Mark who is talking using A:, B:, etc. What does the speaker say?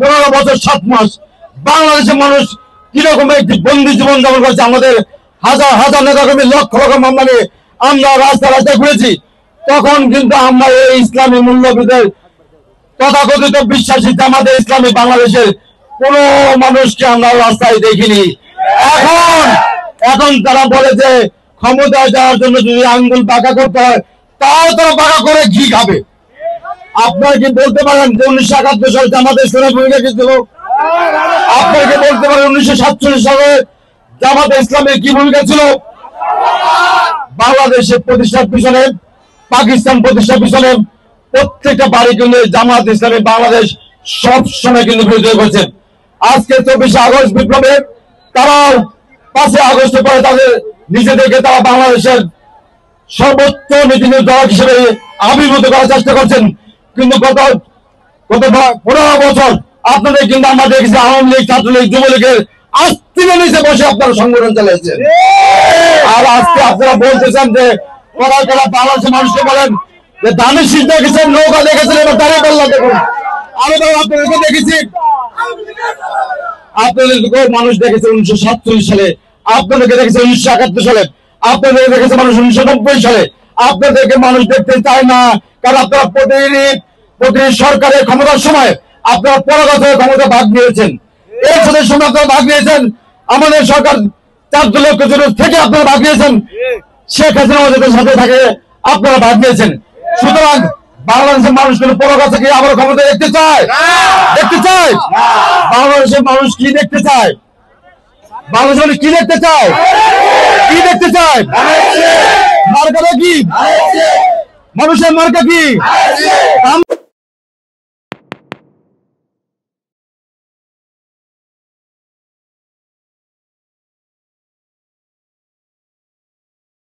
A: 15 বছর 7 মাস বাংলাদেশের মানুষ কিরকম একটি বন্দি জীবন যাপন করছে। আমাদের হাজার হাজার নেতাকর্মী লক্ষ লক্ষ মামলা নিয়ে আমরা রাস্তা রাস্তায় ঘুরেছি। তখন কিন্তু আমরা এই ইসলামী মূল্যবোধের তথাকথিত বিশ্বাসী জামাতে ইসলামী বাংলাদেশের কোন মানুষকে আমরা রাস্তায় দেখিনি। এখন তারা বলে যে ক্ষমতায় যাওয়ার জন্য যদি আঙ্গুল বাঁকা করতে হয় তাও তারা বাঁকা করে ঘি খাবে। আপনারা কি বলতে পারেন যে 1971 সালে জামাতের ইসলামের ভূমিকা কি ছিল? আপনারা কি বলতে পারেন 1947 সালে জামাতে ইসলামের কি ভূমিকা ছিল? বাংলাদেশের প্রতিষ্ঠার পিছনে, পাকিস্তান প্রতিষ্ঠার পিছনে প্রত্যেকটা বাড়ি কিন্তু জামাত ইসলামী বাংলাদেশ সব সময় কিন্তু বিরোধিতা করছেন। আজকে 24 আগস্ট বিপ্লবে তারাও 5 আগস্ট পরে তাদের নিজেদেরকে তারা বাংলাদেশের সর্বোচ্চ নীতি নির্ধারক হিসেবে আবির্ভূত করার চেষ্টা করছেন। কিন্তু গত 15 বছর আপনাদের কিন্তু আমরা দেখেছি আওয়ামী লীগ, ছাত্রলীগ, যুবলীগের আস্তিনের নিচে বসে আপনারা সংগঠন চালিয়েছেন। আর আজকে আপনারা বলতেছেন যে বাংলাদেশের মানুষকে বলেন যে ধানের শীষ দেখেছেন, নৌকা দেখেছেন, এবার দাঁড়িয়ে পাল্লা দেখুন। আমি আপনাদেরকে দেখেছি, আপনাদেরকে মানুষ দেখেছে 1947 সালে, আপনাদেরকে দেখেছে 1971 সালে, আপনাদেরকে দেখেছে মানুষ 1990 সালে। আপনাদেরকে মানুষ দেখতে চায় না, কারণ আপনারা প্রতিটি সরকারের ক্ষমতার সময় আপনারা পরাগত ক্ষমতা ভাগ নিয়েছেন। এই ছোটের সময় আপনারা ভাগ নিয়েছেন, আমাদের সরকার 4 লক্ষ জন থেকে আপনারা ভাগ নিয়েছেন, শেখ হাসিনা আমাদের সাথে থাকে আপনারা ভাগ নিয়েছেন। সুতরাং বাংলাদেশের মানুষ কিন্তু পরাগত কি আবার ক্ষমতা দেখতে চায়? দেখতে চায়? বাংলাদেশের মানুষ কি দেখতে চায়? বাংলাদেশ মানুষ কি দেখতে চায়? কি দেখতে চায়? মার্কা কি? মানুষের মার্কা কি?